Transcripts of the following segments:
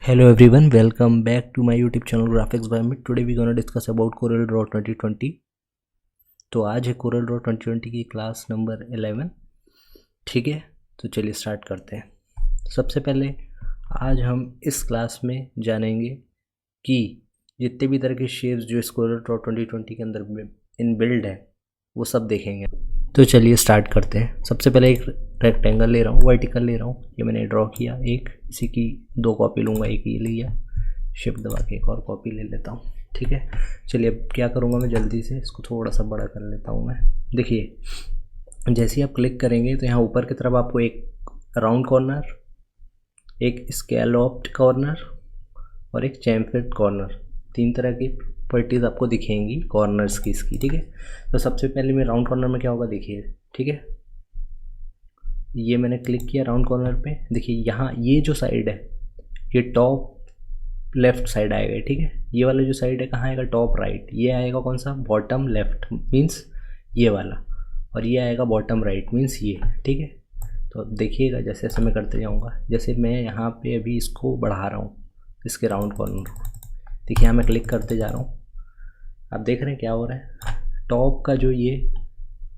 Hello everyone, welcome back to my YouTube channel Graphics by Amit. Today we gonna discuss about Corel Draw 2020. तो आज है Corel Draw 2020 की class number 11. ठीक है, तो चलिए स्टार्ट करते हैं. सबसे पहले आज हम इस क्लास में जानेंगे कि जितने भी तरह के शेप्स जो इस Corel Draw 2020 के अंदर इनबिल्ड है वो सब देखेंगे. तो चलिए स्टार्ट करते हैं. सबसे पहले एक रेक्टेंगल ले रहा हूँ, वर्टिकल ले रहा हूँ. ये मैंने ड्रॉ किया एक, इसी की दो कॉपी लूँगा. एक ये लिया, शिफ्ट दबा के एक और कॉपी ले लेता हूँ. ठीक है, चलिए अब क्या करूँगा मैं, जल्दी से इसको थोड़ा सा बड़ा कर लेता हूँ मैं. देखिए जैसे ही आप क्लिक करेंगे तो यहाँ ऊपर की तरफ आपको एक राउंड कॉर्नर, एक स्कैलॉप्ड कॉर्नर और एक चैम्फर्ड कॉर्नर, तीन तरह की प्रॉपर्टीज़ आपको दिखेंगी कॉर्नर्स की इसकी. ठीक है, तो सबसे पहले मैं राउंड कॉर्नर में क्या होगा देखिए. ठीक है, ये मैंने क्लिक किया राउंड कॉर्नर पे. देखिए यहाँ ये जो साइड है ये टॉप लेफ्ट साइड आएगा. ठीक है, ये वाला जो साइड है कहाँ आएगा, टॉप राइट. ये आएगा कौन सा, बॉटम लेफ्ट मीन्स ये वाला, और ये आएगा बॉटम राइट मीन्स ये. ठीक है, तो देखिएगा जैसे जैसे मैं करते जाऊँगा. जैसे मैं यहाँ पे अभी इसको बढ़ा रहा हूँ, इसके राउंड कॉर्नर को. देखिए यहाँ मैं क्लिक करते जा रहा हूँ. आप देख रहे हैं क्या हो रहा है, टॉप का जो ये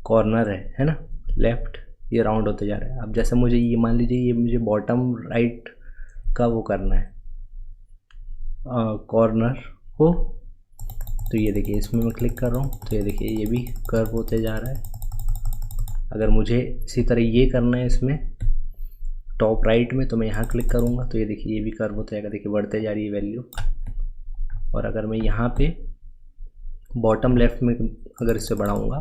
कॉर्नर है ना लेफ़्ट, ये राउंड होते जा रहा है. अब जैसे मुझे ये मान लीजिए ये मुझे बॉटम राइट का वो करना है कॉर्नर को, तो ये देखिए इसमें मैं क्लिक कर रहा हूँ तो ये देखिए ये भी कर्व होते जा रहा है. अगर मुझे इसी तरह ये करना है इसमें टॉप राइट में, तो मैं यहाँ क्लिक करूँगा तो ये देखिए ये भी कर्व होता जाएगा. देखिए बढ़ते जा रही है वैल्यू. और अगर मैं यहाँ पे बॉटम लेफ्ट में अगर इससे बढ़ाऊँगा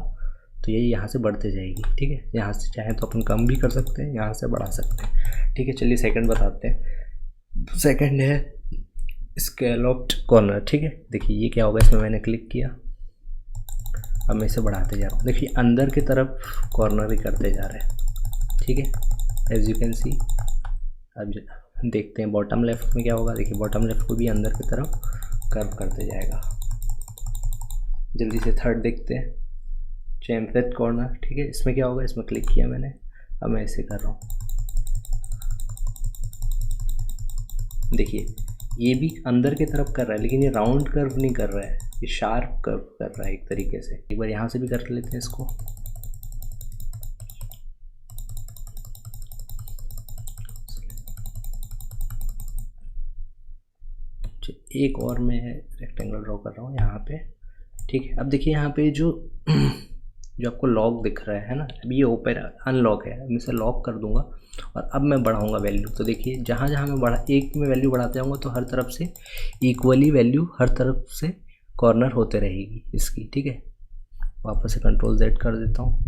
तो ये यहाँ से बढ़ते जाएगी. ठीक है, यहाँ से चाहे तो अपन कम भी कर सकते हैं, यहाँ से बढ़ा सकते हैं. ठीक है, चलिए सेकंड बताते हैं. सेकंड है स्कैलॉप्ड कॉर्नर. ठीक है, देखिए ये क्या होगा, इसमें मैंने क्लिक किया, अब मैं इसे बढ़ाते जा रहा हूँ. देखिए अंदर की तरफ कॉर्नर ही करते जा रहे हैं. ठीक है, एज यू कैन सी. अब देखते हैं बॉटम लेफ्ट में क्या होगा. देखिए बॉटम लेफ्ट को भी अंदर की तरफ कर्व करते जाएगा. जल्दी से थर्ड देखते हैं, चैम्फर्ड कॉर्नर. ठीक है, इसमें क्या होगा, इसमें क्लिक किया मैंने, अब मैं ऐसे कर रहा हूँ. देखिए ये भी अंदर की तरफ कर रहा है, लेकिन ये राउंड कर्व नहीं कर रहा है, ये शार्प कर्व कर रहा है एक तरीके से. एक बार यहाँ से भी कर लेते हैं इसको. एक और मैं रेक्टेंगल ड्रॉ कर रहा हूँ यहाँ पे. ठीक है, अब देखिए यहाँ पे जो आपको लॉक दिख रहा है ना, अभी ये ओपन अनलॉक है. मैं इसे लॉक कर दूंगा और अब मैं बढ़ाऊंगा वैल्यू. तो देखिए जहाँ जहाँ मैं एक में वैल्यू बढ़ाते जाऊँगा तो हर तरफ से इक्वली वैल्यू हर तरफ से कॉर्नर होते रहेगी इसकी. ठीक है, वापस से कंट्रोल Z कर देता हूँ.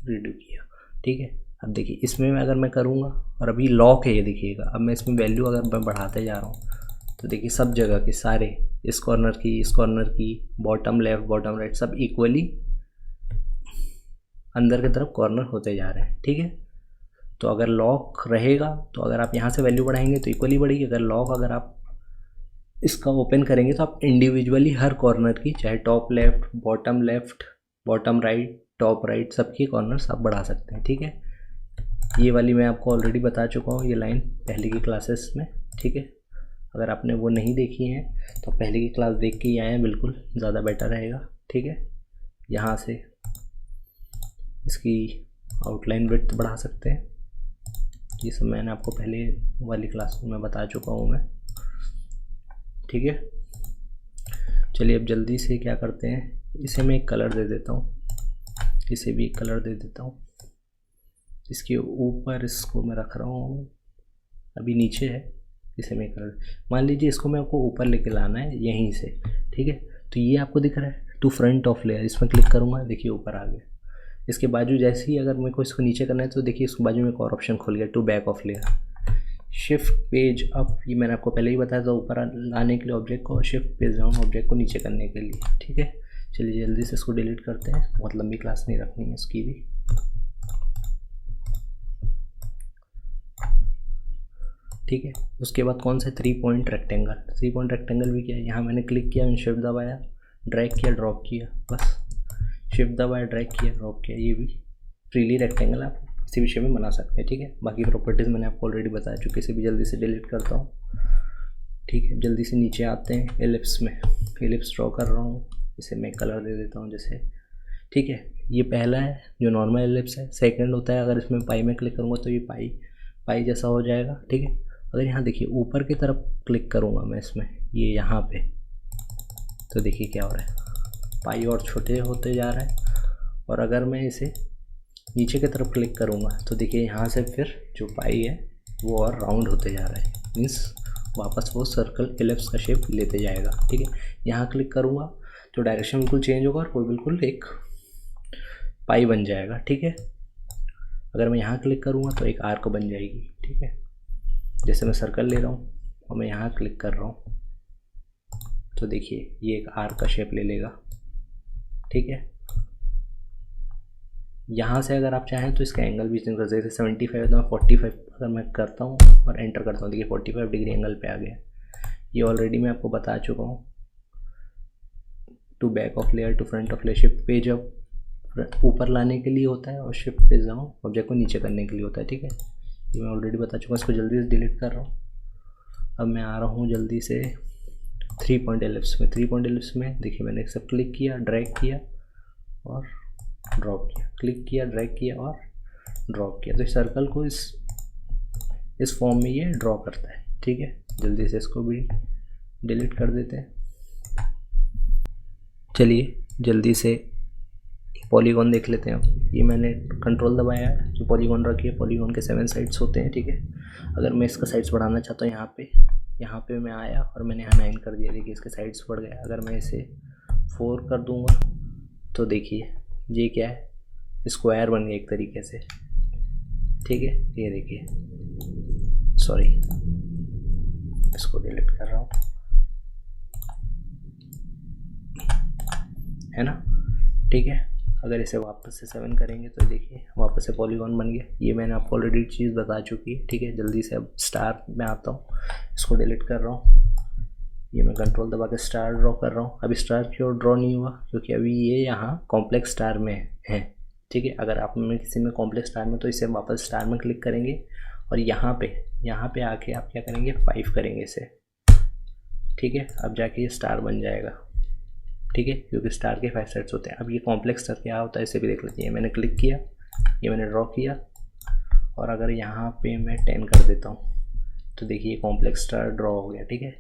रीडू किया. ठीक है, अब देखिए इसमें अगर मैं करूँगा, और अभी लॉक है ये देखिएगा, अब मैं इसमें वैल्यू अगर मैं बढ़ाते जा रहा हूँ तो देखिए सब जगह के सारे, इस कॉर्नर की, बॉटम लेफ्ट बॉटम राइट, सब इक्वली अंदर की तरफ कॉर्नर होते जा रहे हैं. ठीक है, तो अगर लॉक रहेगा तो अगर आप यहाँ से वैल्यू बढ़ाएंगे तो इक्वली बढ़ेगी. अगर आप इसका ओपन करेंगे तो आप इंडिविजुअली हर कॉर्नर की, चाहे top left, bottom right, top right, सबकी कॉर्नर्स आप बढ़ा सकते हैं. ठीक है, ये वाली मैं आपको ऑलरेडी बता चुका हूँ, ये लाइन पहले की क्लासेस में. ठीक है, अगर आपने वो नहीं देखी है तो पहले की क्लास देख के ही आए हैं, बिल्कुल ज़्यादा बेटर रहेगा. ठीक है, यहाँ से इसकी आउटलाइन विड्थ बढ़ा सकते हैं. ये सब मैंने आपको पहले वाली क्लास में बता चुका हूँ मैं. ठीक है, चलिए अब जल्दी से क्या करते हैं, इसे मैं एक कलर दे देता हूँ, इसे भी एक कलर दे देता हूँ. इसके ऊपर इसको मैं रख रहा हूँ, अभी नीचे है, इसे मैं कलर, मान लीजिए इसको मैं आपको ऊपर लेके लाना है यहीं से. ठीक है, तो ये आपको दिख रहा है टू फ्रंट ऑफ लेयर, इसमें क्लिक करूँगा, देखिए ऊपर आ गया. इसके बाजू जैसे ही अगर मेरे को इसको नीचे करना है तो देखिए इसके बाजू में एक और ऑप्शन खुल गया, to back of layer. Shift page up, ये मैंने आपको पहले ही बताया था, ऊपर लाने के लिए ऑब्जेक्ट को, और शिफ्ट पेज डाउन ऑब्जेक्ट को नीचे करने के लिए. ठीक है, चलिए जल्दी से इसको डिलीट करते हैं, बहुत लंबी क्लास नहीं रखनी है इसकी भी. ठीक है, उसके बाद कौन सा, 3 पॉइंट रेक्टेंगल भी किया है. यहाँ मैंने क्लिक किया, शिफ्ट दबाया, ड्रैग किया, ड्रॉप किया, बस शिफ्ट दबाया, ड्रैग किया, ड्रॉप किया. ये भी फ्रीली रेक्टेंगल आप किसी भी शेप में बना सकते हैं, ठीक है। बाकी प्रॉपर्टीज़ मैंने आपको ऑलरेडी बता चुकी, इसे भी जल्दी से डिलीट करता हूँ, ठीक है। जल्दी से नीचे आते हैं, एलिप्स में एलिप्स ड्रॉ कर रहा हूँ, इसे मैं कलर दे देता हूँ जैसे, ठीक है। ये पहला है जो नॉर्मल एलिप्स है। सेकंड होता है, अगर इसमें पाई में क्लिक करूँगा तो ये पाई जैसा हो जाएगा, ठीक है। अगर यहाँ देखिए ऊपर की तरफ क्लिक करूँगा मैं इसमें, ये यहाँ पे, तो देखिए क्या हो रहा है, पाई और छोटे होते जा रहा है। और अगर मैं इसे नीचे की तरफ क्लिक करूँगा तो देखिए यहाँ से फिर जो पाई है वो और राउंड होते जा रहा है, मीन्स वापस वो सर्कल एलिप्स का शेप लेते जाएगा, ठीक है। यहाँ क्लिक करूँगा तो डायरेक्शन बिल्कुल चेंज होगा और वो बिल्कुल एक पाई बन जाएगा, ठीक है। अगर मैं यहाँ क्लिक करूँगा तो एक आर्क बन जाएगी, ठीक है। जैसे मैं सर्कल ले रहा हूँ और मैं यहाँ क्लिक कर रहा हूँ तो देखिए ये एक आर्क का शेप ले लेगा, ठीक है। यहाँ से अगर आप चाहें तो इसका एंगल भी चेंज कर सकते हैं। 75 तो 45 अगर मैं करता हूँ और एंटर करता हूँ, देखिए 45 डिग्री एंगल पे आ गया। ये ऑलरेडी मैं आपको बता चुका हूँ। To back of layer to front of layer, shift पे जब ऊपर लाने के लिए होता है और शिफ्ट पे जाऊँ ऑब्जेक्ट को नीचे करने के लिए होता है, ठीक है। ये मैं ऑलरेडी बता चुका हूँ। इसको जल्दी से डिलीट कर रहा हूँ। अब मैं आ रहा हूँ जल्दी से 3 पॉइंट एलिप्स में। 3 पॉइंट एलिप्स में देखिए मैंने सब क्लिक किया, ड्रैग किया और ड्रॉप किया, क्लिक किया, ड्रैग किया और ड्रॉप किया, तो इस सर्कल को इस फॉर्म में ये ड्रॉ करता है, ठीक है। जल्दी से इसको भी डिलीट कर देते हैं। चलिए जल्दी से पॉलीगॉन देख लेते हैं। ये मैंने कंट्रोल दबाया है, जो पॉलीगॉन रखी है, पॉलीगॉन के 7 साइड्स होते हैं, ठीक है। अगर मैं इसका साइड्स बढ़ाना चाहता हूँ, यहाँ पे मैं आया और मैंने यहाँ 9 कर दिया, देखिए इसके साइड्स बढ़ गए। अगर मैं इसे 4 कर दूँगा तो देखिए ये क्या है, स्क्वायर बन गया एक तरीके से, ठीक है। ये देखिए, सॉरी इसको डिलीट कर रहा हूँ, है ना, ठीक है। अगर इसे वापस से 7 करेंगे तो देखिए वापस से पॉलीगॉन बन गया। ये मैंने आपको ऑलरेडी चीज़ बता चुकी है, ठीक है। जल्दी से अब स्टार में आता हूँ, इसको डिलीट कर रहा हूँ। ये मैं कंट्रोल दबा के स्टार ड्रॉ कर रहा हूँ। अभी स्टार क्यों ड्रॉ नहीं हुआ, क्योंकि अभी ये यहाँ कॉम्प्लेक्स स्टार में है, ठीक है। अगर आप में किसी में कॉम्प्लेक्स स्टार में, तो इसे वापस स्टार में क्लिक करेंगे और यहाँ पे आके आप क्या करेंगे, 5 करेंगे इसे, ठीक है। अब जाके ये स्टार बन जाएगा, ठीक है, क्योंकि स्टार के 5 साइड्स होते हैं। अब ये कॉम्प्लेक्स स्टार क्या होता है इसे भी देख लेते हैं। मैंने क्लिक किया, ये मैंने ड्रॉ किया और अगर यहाँ पे मैं 10 कर देता हूँ तो देखिए कॉम्प्लेक्स स्टार ड्रॉ हो गया, ठीक है।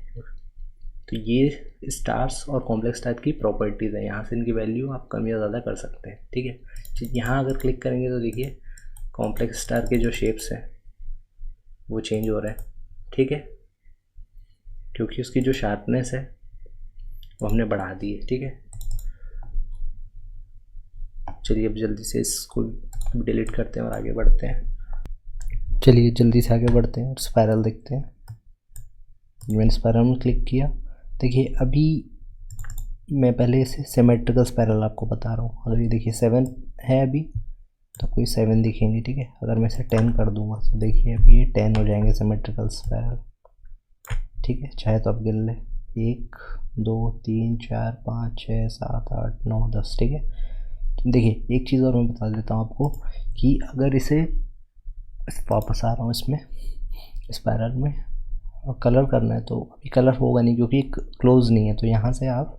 तो ये स्टार्स और कॉम्प्लेक्स स्टार की प्रॉपर्टीज़ है, यहाँ से इनकी वैल्यू आप कम या ज़्यादा कर सकते हैं, ठीक है। यहाँ अगर क्लिक करेंगे तो देखिए कॉम्प्लेक्स स्टार के जो शेप्स हैं वो चेंज हो रहे हैं, ठीक है, क्योंकि उसकी जो शार्पनेस है वो हमने बढ़ा दी है, ठीक है। चलिए अब जल्दी से इसको डिलीट करते हैं और आगे बढ़ते हैं। चलिए जल्दी से आगे बढ़ते हैं और स्पायरल देखते हैं। मैंने स्पायरल में क्लिक किया, देखिए अभी मैं पहले से सिमेट्रिकल स्पायरल आपको बता रहा हूँ। अगर ये देखिए 7 है अभी, तो कोई 7 दिखेंगे, ठीक है। अगर मैं इसे 10 कर दूंगा तो देखिए अभी ये 10 हो जाएंगे सिमेट्रिकल स्पायरल, ठीक है। चाहे तो आप गिन लें, 1 2 3 4 5 6 7 8 9 10, ठीक है। देखिए एक चीज़ और मैं बता देता हूँ आपको कि अगर इसे वापस आ रहा हूँ इसमें स्पायरल में और कलर करना है, तो अभी कलर होगा नहीं क्योंकि क्लोज नहीं है। तो यहाँ से आप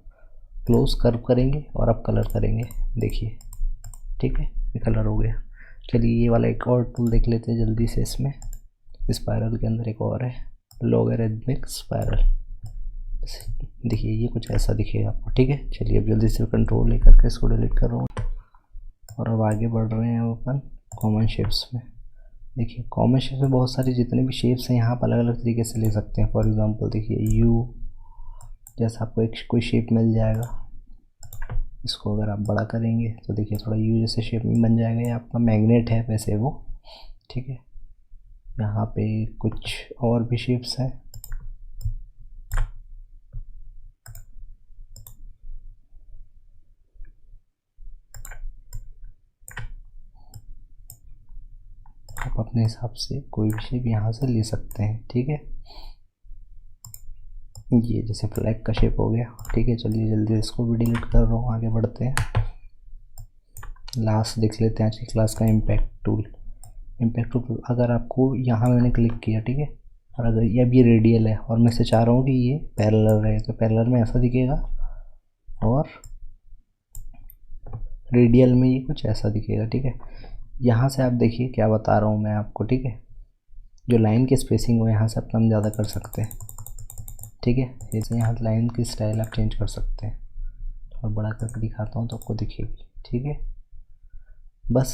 क्लोज कर्व करेंगे और आप कलर करेंगे, देखिए, ठीक है, ये कलर हो गया। चलिए ये वाला एक और टूल देख लेते हैं जल्दी से। इसमें स्पायरल के अंदर एक और है, लॉगरिथमिक स्पायरल। देखिए ये कुछ ऐसा दिखेगा आपको, ठीक है। चलिए अब जल्दी से कंट्रोल लेकर के इसको डिलीट कर रहा हूँ और अब आगे बढ़ रहे हैं अपन कॉमन शेप्स में। देखिए कॉमन शेप्स में बहुत सारी जितने भी शेप्स हैं यहाँ पर अलग अलग तरीके से ले सकते हैं। फॉर एग्जांपल देखिए यू जैसा आपको एक कोई शेप मिल जाएगा, इसको अगर आप बड़ा करेंगे तो देखिए थोड़ा यू जैसे शेप में बन जाएगा। ये आपका मैग्नेट है वैसे वो, ठीक है। यहाँ पे कुछ और भी शेप्स हैं, आप अपने हिसाब से कोई भी शेप यहाँ से ले सकते हैं, ठीक है। ये जैसे फ्लैग का शेप हो गया, ठीक है। चलिए जल्दी इसको भी डिलीट कर रहा हूँ, आगे बढ़ते हैं। लास्ट देख लेते हैं आज की क्लास का इम्पैक्ट टूल। इम्पैक्ट अगर आपको यहाँ मैंने क्लिक किया, ठीक है, और अगर ये अब ये रेडियल है और मैं से चाह रहा हूँ कि ये पैरेलल रहे, तो पैरेलल में ऐसा दिखेगा और रेडियल में ये कुछ ऐसा दिखेगा, ठीक है। यहाँ से आप देखिए क्या बता रहा हूँ मैं आपको, ठीक है, जो लाइन की स्पेसिंग हो यहाँ से आप कम ज़्यादा कर सकते हैं, ठीक है। जैसे यहाँ लाइन की स्टाइल आप चेंज कर सकते हैं, और बड़ा करके दिखाता हूँ तो आपको दिखेगी, ठीक है। बस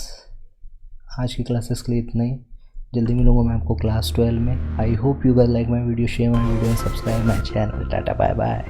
आज की क्लासेस के लिए इतना ही, जल्दी मिलूंगा मैं आपको क्लास 12 में। I hope you guys like my video, share my video and subscribe my channel. Tata bye bye.